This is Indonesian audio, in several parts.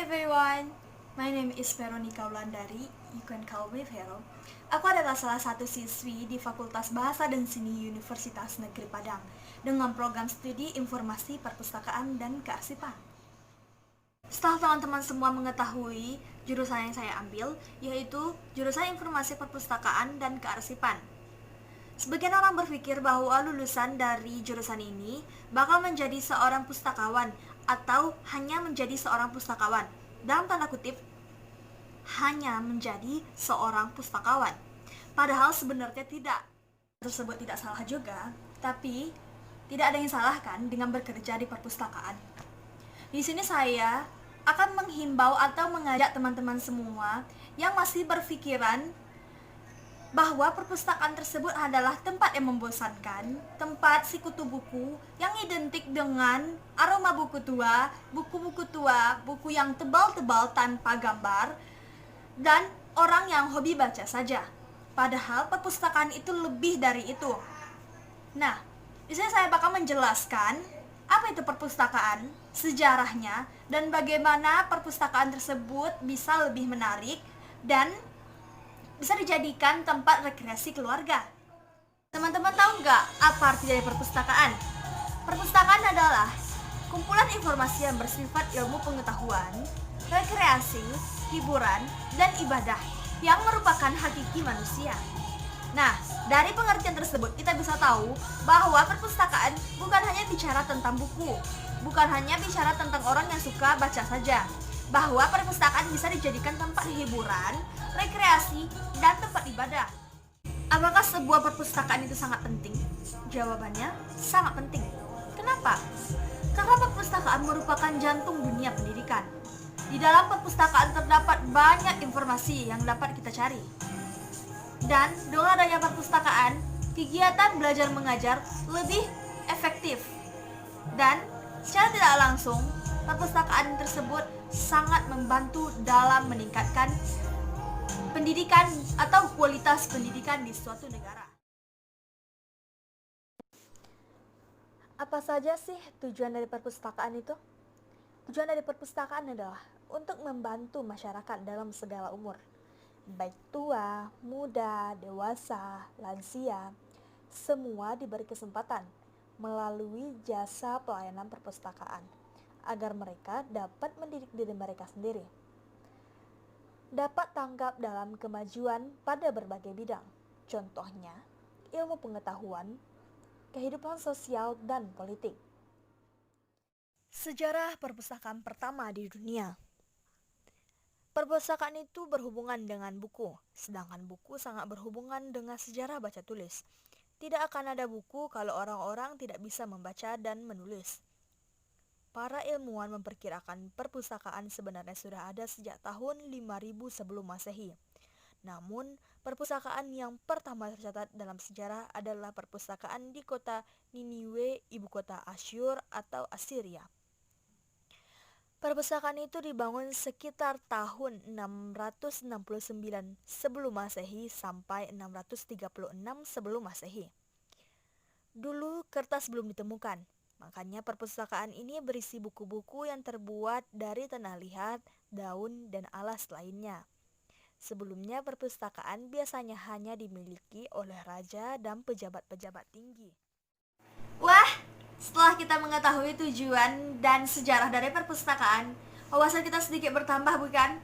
everyone, my name is Veronica Wulandari. You can call me Vero. Aku adalah salah satu siswi di Fakultas Bahasa dan Seni Universitas Negeri Padang dengan program studi Informasi Perpustakaan dan Kearsipan. Setelah teman-teman semua mengetahui jurusan yang saya ambil, yaitu jurusan Informasi Perpustakaan dan Kearsipan. Sebagian orang berpikir bahwa lulusan dari jurusan ini bakal menjadi seorang pustakawan atau hanya menjadi seorang pustakawan. Dalam tanda kutip, hanya menjadi seorang pustakawan. Padahal sebenarnya tidak. Tersebut tidak salah juga, tapi tidak ada yang salah kan dengan bekerja di perpustakaan. Di sini saya akan menghimbau atau mengajak teman-teman semua yang masih berpikiran bahwa perpustakaan tersebut adalah tempat yang membosankan, tempat sikutu buku yang identik dengan aroma buku tua, buku yang tebal-tebal tanpa gambar, dan orang yang hobi baca saja. Padahal perpustakaan itu lebih dari itu. Nah, di sini saya bakal menjelaskan apa itu perpustakaan, sejarahnya, dan bagaimana perpustakaan tersebut bisa lebih menarik dan bisa dijadikan tempat rekreasi keluarga. Teman-teman tahu nggak apa arti dari perpustakaan? Perpustakaan adalah kumpulan informasi yang bersifat ilmu pengetahuan, rekreasi, hiburan, dan ibadah yang merupakan hakiki manusia. Nah, dari pengertian tersebut kita bisa tahu bahwa perpustakaan bukan hanya bicara tentang buku, bukan hanya bicara tentang orang yang suka baca saja, bahwa perpustakaan bisa dijadikan tempat hiburan, rekreasi, dan tempat ibadah. Apakah sebuah perpustakaan itu sangat penting? Jawabannya, sangat penting. Kenapa? Karena perpustakaan merupakan jantung dunia pendidikan. Di dalam perpustakaan terdapat banyak informasi yang dapat kita cari. Dan dengan adanya perpustakaan, kegiatan belajar mengajar lebih efektif. Dan secara tidak langsung, perpustakaan tersebut sangat membantu dalam meningkatkan pendidikan atau kualitas pendidikan di suatu negara. Apa saja sih tujuan dari perpustakaan itu? Tujuan dari perpustakaan adalah untuk membantu masyarakat dalam segala umur, baik tua, muda, dewasa, lansia, semua diberi kesempatan melalui jasa pelayanan perpustakaan agar mereka dapat mendidik diri mereka sendiri, dapat tanggap dalam kemajuan pada berbagai bidang, contohnya ilmu pengetahuan, kehidupan sosial, dan politik. Sejarah perpustakaan pertama di dunia. Perpustakaan itu berhubungan dengan buku, sedangkan buku sangat berhubungan dengan sejarah baca tulis. Tidak akan ada buku kalau orang-orang tidak bisa membaca dan menulis. Para ilmuwan memperkirakan perpustakaan sebenarnya sudah ada sejak tahun 5000 sebelum Masehi. Namun, perpustakaan yang pertama tercatat dalam sejarah adalah perpustakaan di kota Niniwe, ibu kota Asyur atau Assyria. Perpustakaan itu dibangun sekitar tahun 669 sebelum Masehi sampai 636 sebelum Masehi. Dulu kertas belum ditemukan. Makanya perpustakaan ini berisi buku-buku yang terbuat dari tanah liat, daun, dan alas lainnya. Sebelumnya perpustakaan biasanya hanya dimiliki oleh raja dan pejabat-pejabat tinggi. Wah, setelah kita mengetahui tujuan dan sejarah dari perpustakaan, wawasan kita sedikit bertambah bukan?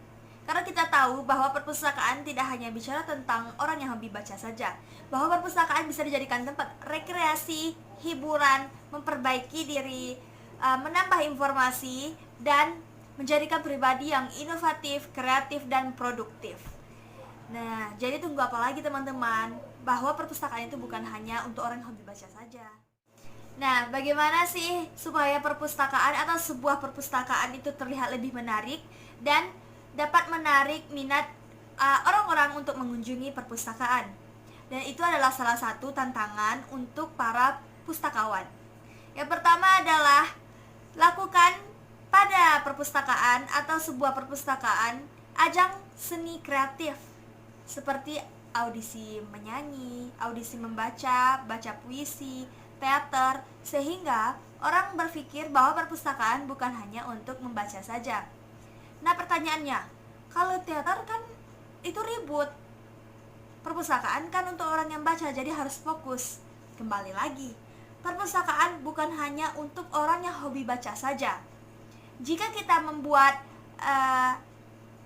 Karena kita tahu bahwa perpustakaan tidak hanya bicara tentang orang yang hobi baca saja, bahwa perpustakaan bisa dijadikan tempat rekreasi, hiburan, memperbaiki diri, menambah informasi, dan menjadikan pribadi yang inovatif, kreatif, dan produktif. Nah, jadi tunggu apa lagi teman-teman, bahwa perpustakaan itu bukan hanya untuk orang yang hobi baca saja. Nah, bagaimana sih supaya perpustakaan atau sebuah perpustakaan itu terlihat lebih menarik dan dapat menarik minat orang-orang untuk mengunjungi perpustakaan? Dan itu adalah salah satu tantangan untuk para pustakawan. Yang pertama adalah lakukan pada perpustakaan atau sebuah perpustakaan ajang seni kreatif seperti audisi menyanyi, audisi membaca, baca puisi, teater, sehingga orang berpikir bahwa perpustakaan bukan hanya untuk membaca saja. Nah pertanyaannya, kalau teater kan itu ribut, perpustakaan kan untuk orang yang baca, jadi harus fokus. Kembali lagi, perpustakaan bukan hanya untuk orang yang hobi baca saja. Jika kita membuat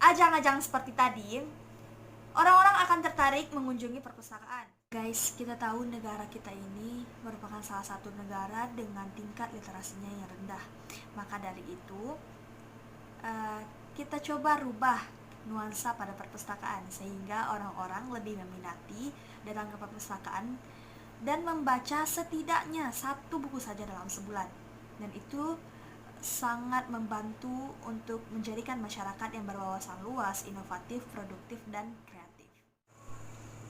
ajang-ajang seperti tadi, orang-orang akan tertarik mengunjungi perpustakaan. Guys, kita tahu negara kita ini merupakan salah satu negara dengan tingkat literasinya yang rendah. Maka dari itu, kita coba rubah nuansa pada perpustakaan sehingga orang-orang lebih meminati datang ke perpustakaan dan membaca setidaknya 1 buku saja dalam sebulan. Dan itu sangat membantu untuk menjadikan masyarakat yang berwawasan luas, inovatif, produktif, dan kreatif.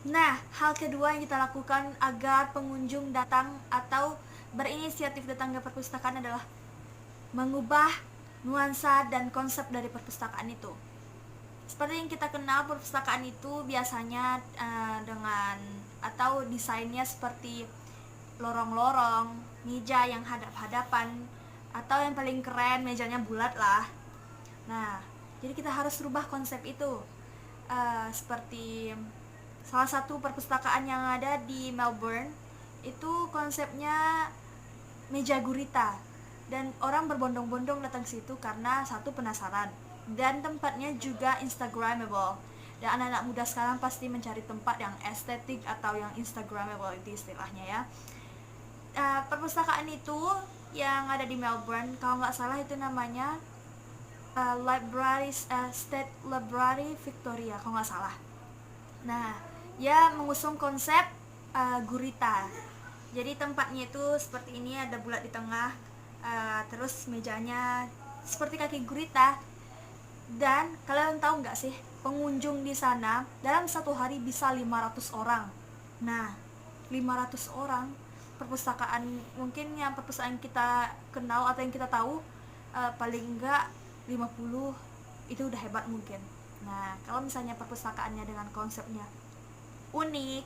Nah, hal kedua yang kita lakukan agar pengunjung datang atau berinisiatif datang ke perpustakaan adalah mengubah nuansa dan konsep dari perpustakaan itu. Seperti yang kita kenal, perpustakaan itu biasanya dengan atau desainnya seperti lorong-lorong, meja yang hadap-hadapan, atau yang paling keren mejanya bulat lah. Nah, jadi kita harus rubah konsep itu. Seperti salah satu perpustakaan yang ada di Melbourne, itu konsepnya meja gurita, dan orang berbondong-bondong datang ke situ karena satu penasaran, dan tempatnya juga instagramable. Dan anak-anak muda sekarang pasti mencari tempat yang estetik atau yang instagramable, itu istilahnya ya. Perpustakaan itu yang ada di Melbourne, kalau nggak salah itu namanya State Library Victoria, kalau nggak salah. Nah, dia mengusung konsep gurita. Jadi tempatnya itu seperti ini, ada bulat di tengah, terus mejanya seperti kaki gurita. Dan kalian tahu nggak sih, pengunjung di sana dalam satu hari bisa 500 orang. Nah, 500 orang, perpustakaan mungkin yang perpustakaan kita kenal atau yang kita tahu paling enggak 50 itu udah hebat mungkin. Nah, kalau misalnya perpustakaannya dengan konsepnya unik,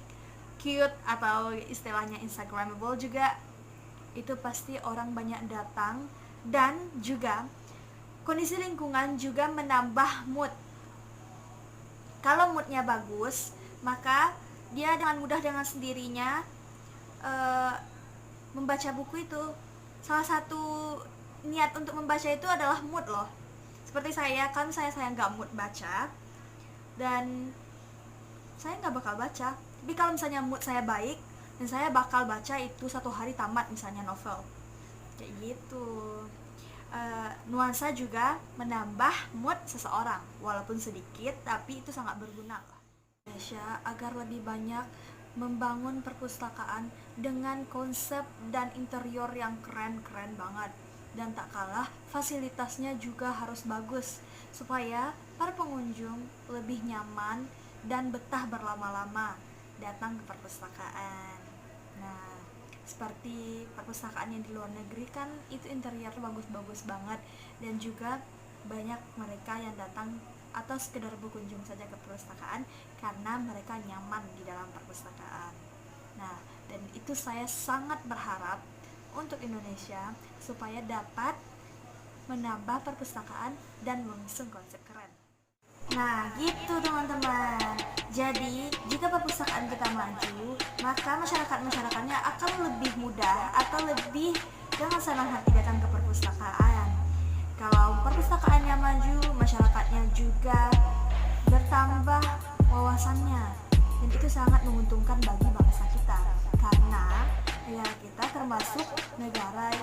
cute, atau istilahnya instagramable juga, itu pasti orang banyak datang. Dan juga kondisi lingkungan juga menambah mood. Kalau moodnya bagus, maka dia dengan mudah dengan sendirinya membaca buku itu. Salah satu niat untuk membaca itu adalah mood loh. Seperti saya, kan saya nggak mood baca, dan saya nggak bakal baca. Tapi kalau misalnya mood saya baik, dan saya bakal baca itu 1 hari tamat, misalnya novel kayak gitu. Nuansa juga menambah mood seseorang, walaupun sedikit, tapi itu sangat berguna lah. Indonesia agar lebih banyak membangun perpustakaan dengan konsep dan interior yang keren-keren banget, dan tak kalah fasilitasnya juga harus bagus supaya para pengunjung lebih nyaman dan betah berlama-lama datang ke perpustakaan. Nah, seperti perpustakaan yang di luar negeri kan itu interior bagus-bagus banget, dan juga banyak mereka yang datang atau sekedar berkunjung saja ke perpustakaan karena mereka nyaman di dalam perpustakaan. Nah, dan itu saya sangat berharap untuk Indonesia supaya dapat menambah perpustakaan dan mengusung konsep keren. Nah, gitu teman-teman. Jadi, jika perpustakaan kita maju, maka masyarakatnya akan lebih mudah atau lebih dengan senang hati datang ke perpustakaan. Kalau perpustakaannya maju, masyarakatnya juga bertambah wawasannya, dan itu sangat menguntungkan bagi bangsa kita, karena ya kita termasuk negara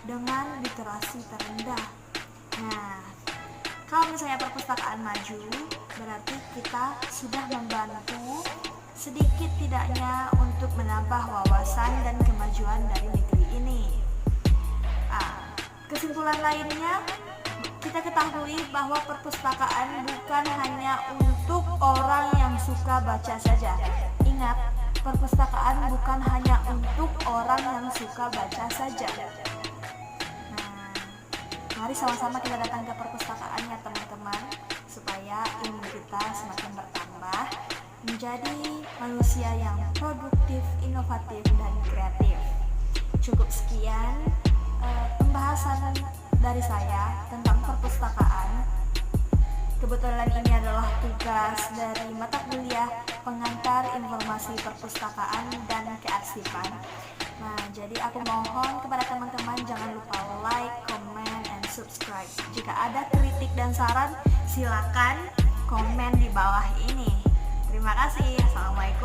dengan literasi terendah. Nah, kalau misalnya perpustakaan maju, berarti kita sudah membantu sedikit tidaknya untuk menambah wawasan dan kemajuan dari negeri ini. Kesimpulan lainnya, kita ketahui bahwa perpustakaan bukan hanya untuk orang yang suka baca saja. Ingat, perpustakaan bukan hanya untuk orang yang suka baca saja. Nah, mari sama-sama kita datang ke perpustakaan ya teman-teman, supaya ilmu kita semakin bertambah, menjadi manusia yang produktif, inovatif, dan kreatif. Cukup sekian pembahasan dari saya tentang perpustakaan. Kebetulan ini adalah tugas dari mata kuliah pengantar informasi perpustakaan dan kearsipan. Nah, jadi aku mohon kepada teman-teman jangan lupa like, comment, and subscribe. Jika ada kritik dan saran, silakan komen di bawah ini. Terima kasih. Assalamualaikum.